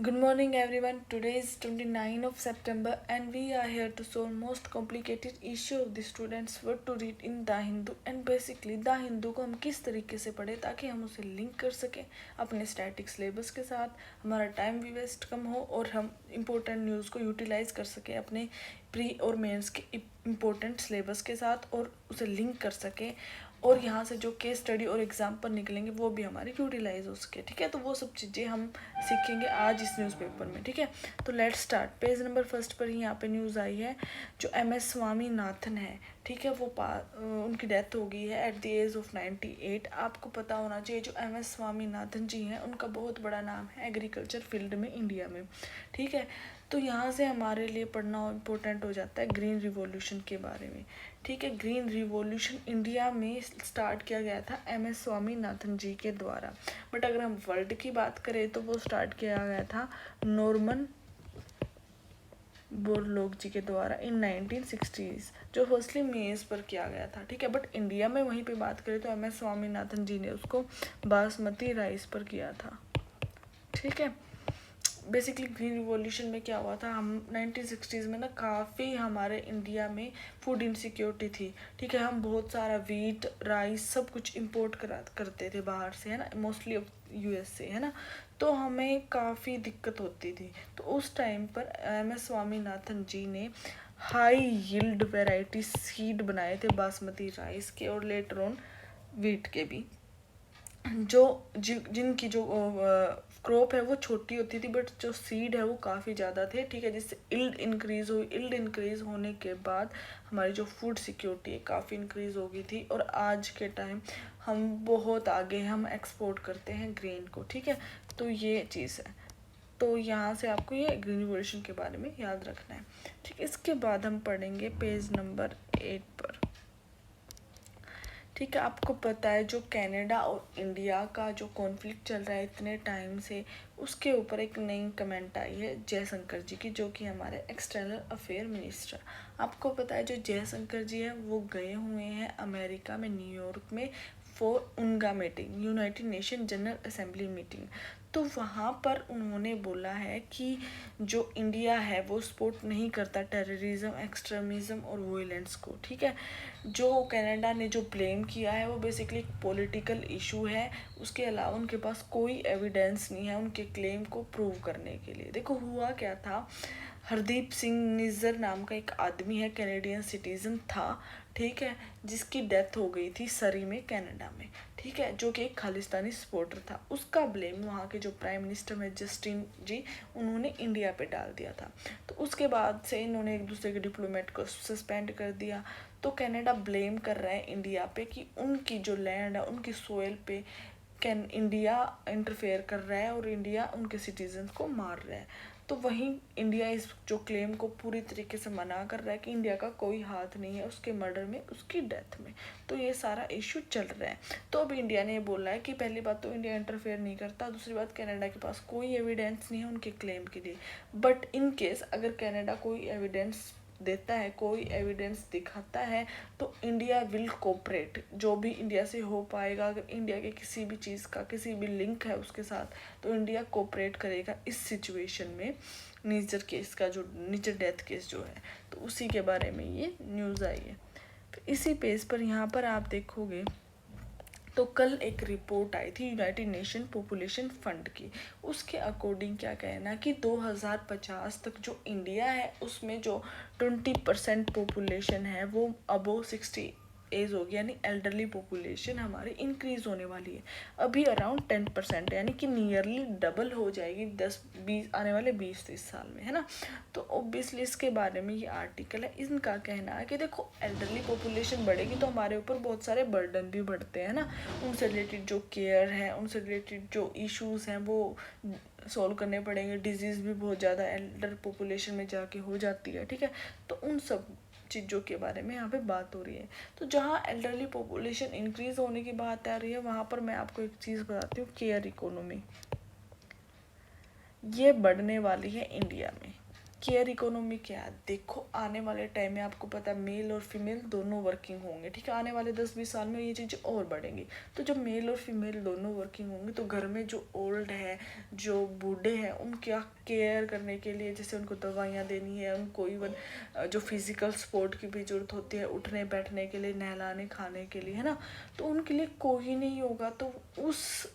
Good morning everyone. Today is 29 of September and we are here to solve most complicated issue of the students what to read in The Hindu and basically The Hindu को हम किस तरीके से पढ़े ताकि हम उसे link कर सकें अपने स्टैटिक सिलेबस के साथ, हमारा टाइम भी वेस्ट कम हो और हम इम्पोर्टेंट न्यूज़ को यूटिलाइज कर सकें अपने प्री और मेंस के इम्पोर्टेंट सिलेबस के साथ और उसे लिंक कर सकें और यहाँ से जो केस स्टडी और एग्जाम्पल निकलेंगे वो भी हमारे यूटिलाइज हो सके। ठीक है, तो वो सब चीज़ें हम सीखेंगे आज इस न्यूज़पेपर में। ठीक है, तो let's start. Page number first पर ही यहाँ पे न्यूज़ आई है जो MS स्वामीनाथन है। ठीक है, वो उनकी डेथ हो गई है एट द एज ऑफ 98। आपको पता होना चाहिए जो MS स्वामीनाथन जी हैं उनका बहुत बड़ा नाम है एग्रीकल्चर फील्ड में इंडिया में। ठीक है, तो यहाँ से हमारे लिए पढ़ना इम्पोर्टेंट हो जाता है ग्रीन रिवॉल्यूशन के बारे में। ठीक है, ग्रीन रिवॉल्यूशन इंडिया में स्टार्ट किया गया था MS स्वामीनाथन जी के द्वारा, बट अगर हम वर्ल्ड की बात करें तो वो स्टार्ट किया गया था नॉर्मन बोरलॉग जी के द्वारा इन 1960s, जो फर्स्टली मेज पर किया गया था। ठीक है, बट इंडिया में वहीं पे बात करें तो MS स्वामीनाथन जी ने उसको बासमती राइस पर किया था। ठीक है, बेसिकली ग्रीन रिवॉल्यूशन में क्या हुआ था, हम 1960s में ना काफ़ी हमारे इंडिया में फूड इनसिक्योरिटी थी। ठीक है, हम बहुत सारा वीट राइस सब कुछ इंपोर्ट करते थे बाहर से, है ना, मोस्टली US से, है ना, तो हमें काफ़ी दिक्कत होती थी। तो उस टाइम पर MS स्वामीनाथन जी ने हाई यील्ड वेराइटी सीड बनाए थे बासमती राइस के और लेटर ऑन वीट के भी, जिनकी जो क्रॉप है वो छोटी होती थी बट जो सीड है वो काफ़ी ज़्यादा थे। ठीक है, जिससे इल्ड इंक्रीज हुई, इल्ड इंक्रीज होने के बाद हमारी जो फूड सिक्योरिटी है काफ़ी इंक्रीज हो गई थी और आज के टाइम हम बहुत आगे हम एक्सपोर्ट करते हैं ग्रेन को। ठीक है, तो ये चीज़ है, तो यहाँ से आपको ये ग्रीन रिवॉल्यूशन के बारे में याद रखना है। ठीक, इसके बाद हम पढ़ेंगे पेज नंबर 8 पर। ठीक है, आपको पता है जो कनाडा और इंडिया का जो कॉन्फ्लिक्ट चल रहा है इतने टाइम से, उसके ऊपर एक नई कमेंट आई है जयशंकर जी की, जो कि हमारे एक्सटर्नल अफेयर मिनिस्टर। आपको पता है जो जयशंकर जी हैं वो गए हुए हैं अमेरिका में न्यूयॉर्क में for UNGA meeting, United Nation General Assembly meeting. तो वहाँ पर उन्होंने बोला है कि जो इंडिया है वो सपोर्ट नहीं करता टेररिज्म, एक्सट्रीमिज्म और वोलेंस को। ठीक है, जो कनाडा ने जो ब्लेम किया है वो बेसिकली एक पॉलिटिकल इशू है, उसके अलावा उनके पास कोई एविडेंस नहीं है उनके क्लेम को प्रूव करने के लिए। देखो हुआ क्या था, हरदीप सिंह निज्जर नाम का एक आदमी है, कैनेडियन सिटीजन था। ठीक है, जिसकी डेथ हो गई थी सरी में कनाडा में। ठीक है, जो कि एक खालिस्तानी सपोर्टर था, उसका ब्लेम वहाँ के जो प्राइम मिनिस्टर में जस्टिन जी उन्होंने इंडिया पे डाल दिया था। तो उसके बाद से इन्होंने एक दूसरे के डिप्लोमेट को सस्पेंड कर दिया। तो कनाडा ब्लेम कर रहा है इंडिया पे कि उनकी जो लैंड है उनकी सोयल पे कैन इंडिया इंटरफेयर कर रहा है और इंडिया उनके सिटीजन को मार रहा है। तो वहीं इंडिया इस जो क्लेम को पूरी तरीके से मना कर रहा है कि इंडिया का कोई हाथ नहीं है उसके मर्डर में, उसकी डेथ में। तो ये सारा इशू चल रहा है। तो अब इंडिया ने बोला है कि पहली बात तो इंडिया इंटरफेयर नहीं करता, दूसरी बात कनाडा के पास कोई एविडेंस नहीं है उनके क्लेम के लिए। बट इन केस अगर कनाडा कोई एविडेंस देता है, कोई एविडेंस दिखाता है, तो इंडिया विल कोऑपरेट। जो भी इंडिया से हो पाएगा, अगर इंडिया के किसी भी चीज़ का किसी भी लिंक है उसके साथ, तो इंडिया कोऑपरेट करेगा इस सिचुएशन में। निज्जर केस का जो निज्जर डेथ केस जो है, तो उसी के बारे में ये न्यूज़ आई है। तो इसी पेज पर यहाँ पर आप देखोगे तो कल एक रिपोर्ट आई थी यूनाइटेड नेशन पॉपुलेशन फंड की। उसके अकॉर्डिंग क्या कहना कि 2050 तक जो इंडिया है उसमें जो 20% पॉपुलेशन है वो अबोव 60 एज होगी, यानी एल्डरली पॉपुलेशन हमारी इंक्रीज होने वाली है। अभी अराउंड 10% यानी कि नियरली डबल हो जाएगी 10-20 आने वाले 20-30 साल में, है ना। तो ऑब्वियसली इसके बारे में ये आर्टिकल है। इनका कहना है कि देखो एल्डरली पॉपुलेशन बढ़ेगी तो हमारे ऊपर बहुत सारे बर्डन भी बढ़ते हैं ना, उनसे रिलेटेड जो केयर है, उनसे रिलेटेड जो इश्यूज हैं वो सॉल्व करने पड़ेंगे। डिजीज़ भी बहुत ज़्यादा एल्डर पॉपुलेशन में जाके हो जाती है। ठीक है, तो उन सब चीज़ों के बारे में यहाँ पे बात हो रही है। तो जहाँ एल्डरली पॉपुलेशन इंक्रीज होने की बात आ रही है वहाँ पर मैं आपको एक चीज़ बताती हूँ, केयर इकोनॉमी ये बढ़ने वाली है इंडिया में। केयर इकोनॉमी क्या है? देखो आने वाले टाइम में आपको पता है मेल और फीमेल दोनों वर्किंग होंगे, ठीक है। आने वाले 10-20 साल में ये चीज़ें और बढ़ेंगी। तो जब मेल और फीमेल दोनों वर्किंग होंगे तो घर में जो ओल्ड है, जो बूढ़े हैं, उनका केयर करने के लिए जैसे उनको दवाइयाँ देनी है, उनको इवन जो फिजिकल सपोर्ट की भी ज़रूरत होती है, उठने बैठने के लिए, नहलाने खाने के लिए, है ना, तो उनके लिए कोई नहीं होगा। तो उस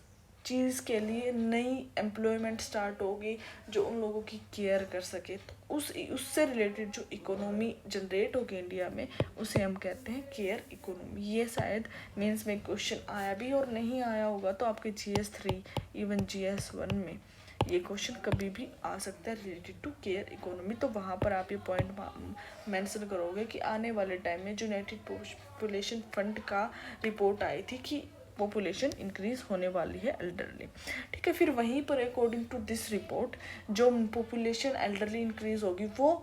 चीज़ के लिए नई एम्प्लॉयमेंट स्टार्ट होगी जो उन लोगों की केयर कर सके। तो उससे रिलेटेड जो इकोनॉमी जनरेट होगी इंडिया में, उसे हम कहते हैं केयर इकोनॉमी। ये शायद मेंस में क्वेश्चन आया भी और नहीं आया होगा तो आपके GS3 इवन GS1 में ये क्वेश्चन कभी भी आ सकता है रिलेटेड टू केयर इकोनॉमी। तो वहाँ पर आप ये पॉइंट मेंशन करोगे कि आने वाले टाइम में यूनाइटेड पॉपुलेशन फंड का रिपोर्ट आई थी कि पॉपुलेशन इंक्रीज होने वाली है एल्डरली, ठीक है। फिर वहीं पर अकॉर्डिंग टू दिस रिपोर्ट जो पॉपुलेशन एल्डरली इंक्रीज होगी वो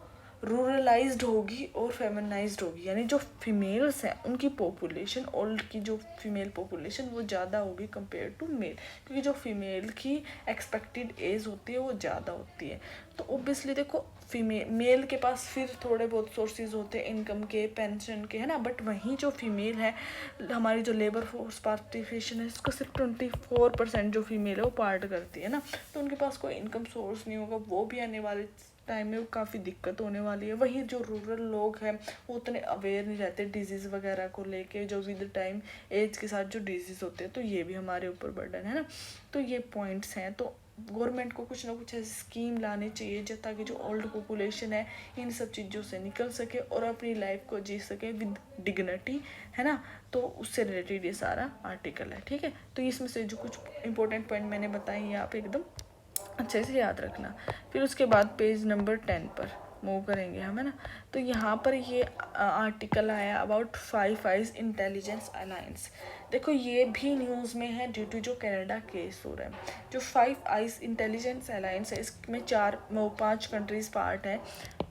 रूरलाइज्ड होगी और फेमिनाइज्ड होगी, यानी जो फीमेल्स हैं उनकी पॉपुलेशन, ओल्ड की जो फीमेल पॉपुलेशन वो ज़्यादा होगी कंपेयर टू मेल, क्योंकि जो फीमेल की एक्सपेक्टेड एज होती है वो ज़्यादा होती है। तो ओब्वियसली देखो मेल के पास फिर थोड़े बहुत सोर्सेज होते हैं इनकम के, पेंशन के, है ना, बट वहीं जो फीमेल है, हमारी जो लेबर फोर्स पार्टिसिपेशन है इसको सिर्फ 24% जो फीमेल है वो पार्ट करती है ना, तो उनके पास कोई इनकम सोर्स नहीं होगा। वो भी आने वाले टाइम में काफ़ी दिक्कत होने वाली है। वहीं जो रूरल लोग हैं वो उतने अवेयर नहीं रहते डिजीज़ वगैरह को लेके, जो विद टाइम एज के साथ जो डिजीज़ होते हैं, तो ये भी हमारे ऊपर बर्डन है ना। तो ये पॉइंट्स हैं। तो गवर्नमेंट को कुछ ना कुछ ऐसी स्कीम लानी चाहिए जो ताकि जो ओल्ड पॉपुलेशन है इन सब चीज़ों से निकल सके और अपनी लाइफ को जी सके विद डिग्निटी, है ना। तो उससे रिलेटेड ये सारा आर्टिकल है, ठीक है। तो इसमें से जो कुछ इंपॉर्टेंट पॉइंट मैंने बताए ये आप एकदम अच्छे से याद रखना। फिर उसके बाद पेज नंबर 10 पर मूव करेंगे हम, है ना। तो यहाँ पर ये आर्टिकल आया अबाउट 5 आइज इंटेलिजेंस अलायंस। देखो ये भी न्यूज़ में है ड्यू टू जो कनाडा केस हो रहा है। जो 5 आइज इंटेलिजेंस अलायंस है इसमें 5 कंट्रीज पार्ट है,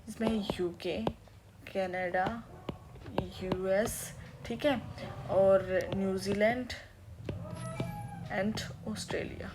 इसमें UK, कनाडा, US, ठीक है, और न्यूजीलैंड एंड ऑस्ट्रेलिया।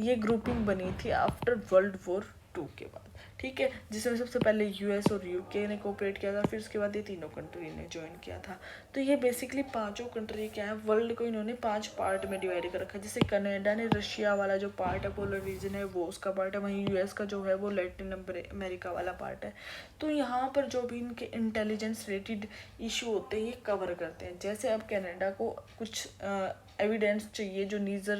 ये ग्रुपिंग बनी थी आफ्टर World War II के बाद, ठीक है, जिसमें सबसे पहले US और UK ने कोऑपरेट किया था, फिर उसके बाद ये तीनों कंट्री ने ज्वाइन किया था। तो ये बेसिकली पांचों कंट्री क्या है, वर्ल्ड को इन्होंने 5 पार्ट में डिवाइड कर रखा है। जैसे कनाडा ने रशिया वाला जो पार्ट है, पोलर रीजन है, वो उसका पार्ट है। वहीं US का जो है वो लैटिन अमेरिका वाला पार्ट है। तो यहाँ पर जो भी इनके इंटेलिजेंस रिलेटेड इशू होते हैं ये कवर करते हैं। जैसे अब कनाडा को कुछ एविडेंस चाहिए जो नीजर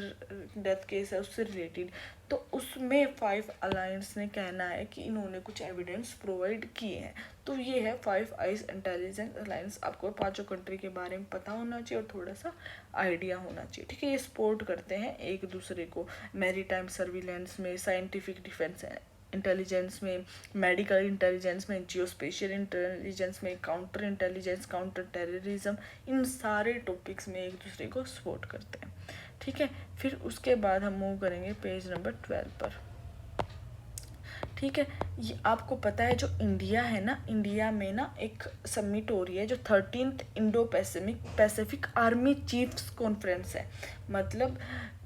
डेथ केस है उससे रिलेटेड, तो उसमें 5 अलायंस ने कहना है कि इन्होंने कुछ एविडेंस प्रोवाइड किए हैं। तो ये है 5 आइज इंटेलिजेंस अलायंस। आपको पांचों कंट्री के बारे में पता होना चाहिए और थोड़ा सा आइडिया होना चाहिए, ठीक है। ये सपोर्ट करते हैं एक दूसरे को मैरीटाइम सर्विलेंस में, साइंटिफिक डिफेंस इंटेलिजेंस में, मेडिकल इंटेलिजेंस में, जियोस्पेशियल इंटेलिजेंस में, काउंटर इंटेलिजेंस, काउंटर टेररिज्म, इन सारे टॉपिक्स में एक दूसरे को सपोर्ट करते हैं, ठीक है। फिर उसके बाद हम मूव करेंगे पेज नंबर 12 पर, ठीक है। ये आपको पता है जो इंडिया है ना, इंडिया में ना एक समिट हो रही है जो 13th Indo Pacific army chiefs conference है। मतलब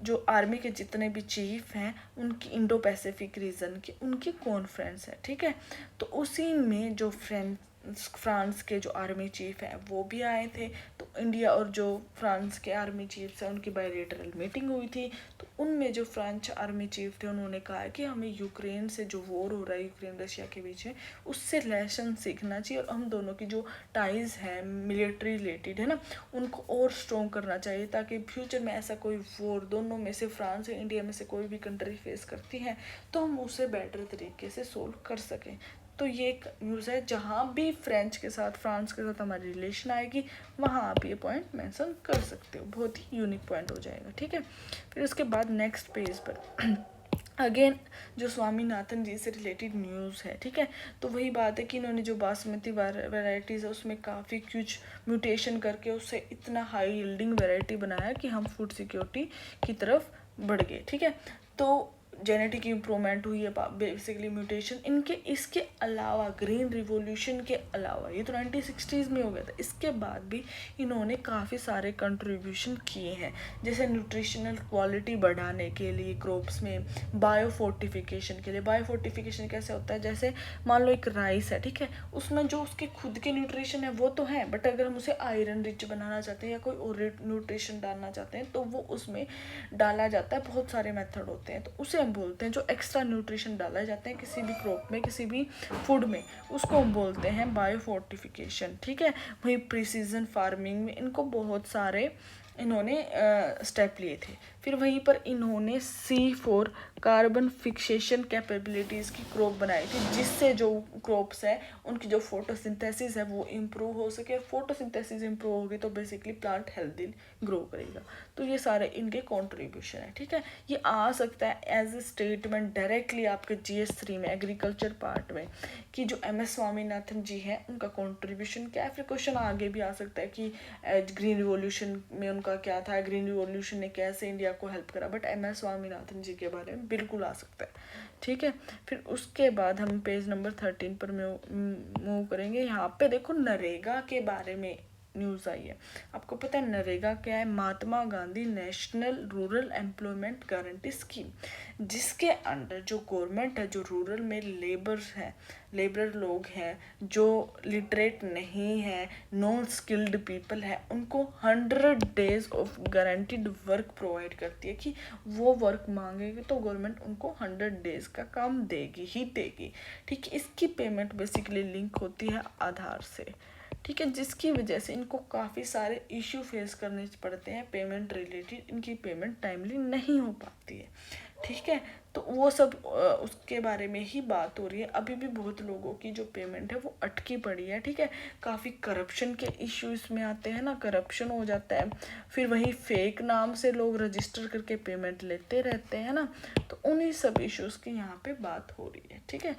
जो आर्मी के जितने भी चीफ हैं उनकी इंडो पैसिफिक रीजन की उनकी कॉन्फ्रेंस है, ठीक है। तो उसी में जो फ्रांस के जो आर्मी चीफ हैं वो भी आए थे। तो इंडिया और जो फ्रांस के आर्मी चीफ्स हैं उनकी बायलैटरल मीटिंग हुई थी। तो उनमें जो फ्रेंच आर्मी चीफ थे उन्होंने कहा कि हमें यूक्रेन से जो वॉर हो रहा है यूक्रेन रशिया के बीच में उससे लेसन सीखना चाहिए और हम दोनों की जो टाइज़ हैं मिलिट्री रिलेटेड, है ना, उनको और स्ट्रॉन्ग करना चाहिए ताकि फ्यूचर में ऐसा कोई वॉर दोनों में से फ्रांस या इंडिया में से कोई भी कंट्री फेस करती हैं तो हम उसे बेटर तरीके से सोल्व कर सकें। तो ये एक न्यूज़ है जहाँ भी फ्रेंच के साथ फ्रांस के साथ हमारी रिलेशन आएगी वहाँ आप ये पॉइंट मेंशन कर सकते हो, बहुत ही यूनिक पॉइंट हो जाएगा, ठीक है। फिर उसके बाद नेक्स्ट पेज पर अगेन जो स्वामीनाथन जी से रिलेटेड न्यूज़ है, ठीक है। तो वही बात है कि इन्होंने जो बासमती वैरायटीज़ है उसमें काफ़ी कुछ म्यूटेशन करके उससे इतना हाई यील्डिंग वैरायटी बनाया कि हम फूड सिक्योरिटी की तरफ बढ़ गए, ठीक है। तो जेनेटिक इम्प्रूवमेंट हुई है, बेसिकली म्यूटेशन, इनके इसके अलावा ग्रीन रिवॉल्यूशन के अलावा, ये तो 1960s में हो गया था, इसके बाद भी इन्होंने काफ़ी सारे कंट्रीब्यूशन किए हैं, जैसे न्यूट्रिशनल क्वालिटी बढ़ाने के लिए क्रॉप्स में, बायो फोर्टिफिकेशन के लिए। बायो फोर्टिफिकेशन कैसे होता है, जैसे मान लो एक राइस है, ठीक है, उसमें जो उसके खुद के न्यूट्रिशन है वो तो है, बट अगर हम उसे आयरन रिच बनाना चाहते हैं या कोई और न्यूट्रिशन डालना चाहते हैं तो वो उसमें डाला जाता है। बहुत सारे मेथड होते हैं, तो उसे हम बोलते हैं, जो एक्स्ट्रा न्यूट्रिशन डाला जाते हैं किसी भी क्रॉप में, किसी भी फूड में, उसको हम बोलते हैं बायो फोर्टिफिकेशन, ठीक है। वही प्रिसीजन फार्मिंग में इनको बहुत सारे इन्होंने स्टेप लिए थे। फिर वहीं पर इन्होंने C4 कार्बन फिक्सेशन कैपेबिलिटीज़ की क्रॉप बनाई थी, जिससे जो क्रॉप्स है उनकी जो फोटोसिंथेसिस है वो इम्प्रूव हो सके। फोटोसिंथेसिस इम्प्रूव होगी तो बेसिकली प्लांट हेल्दी ग्रो करेगा। तो ये सारे इनके कॉन्ट्रीब्यूशन है, ठीक है। ये आ सकता है एज ए स्टेटमेंट डायरेक्टली आपके GS3 में एग्रीकल्चर पार्ट में, कि जो MS स्वामीनाथन जी हैं उनका कॉन्ट्रीब्यूशन क्या है। फिर क्वेश्चन आगे भी आ सकता है कि ग्रीन रिवॉल्यूशन में उनका क्या था, ग्रीन रिवॉल्यूशन ने कैसे इंडिया को हेल्प करा, बट MS स्वामीनाथन जी के बारे में बिल्कुल आ सकता है, ठीक है। फिर उसके बाद हम पेज नंबर 13 पर मूव करेंगे। यहाँ पे देखो नरेगा के बारे में न्यूज़ आई है। आपको पता है नरेगा क्या है, Mahatma Gandhi national rural employment guarantee scheme, जिसके अंडर जो गवर्नमेंट है, जो रूरल में लेबर लोग हैं, जो लिटरेट नहीं है, नॉन स्किल्ड पीपल है, उनको 100 days of guaranteed work provide करती है, कि वो वर्क मांगेगी तो गवर्नमेंट उनको 100 डेज का काम देगी ही देगी, ठीक है। इसकी पेमेंट बेसिकली लिंक होती है आधार से, ठीक है, जिसकी वजह से इनको काफ़ी सारे इश्यू फेस करने पड़ते हैं पेमेंट रिलेटेड, इनकी पेमेंट टाइमली नहीं हो पाती है, ठीक है। तो वो सब उसके बारे में ही बात हो रही है। अभी भी बहुत लोगों की जो पेमेंट है वो अटकी पड़ी है, ठीक है। काफ़ी करप्शन के इश्यूज में आते हैं ना, करप्शन हो जाता है, फिर वही फेक नाम से लोग रजिस्टर करके पेमेंट लेते रहते हैं ना, तो उन्हीं सब इश्यूज़ की यहाँ पे बात हो रही है, ठीक है।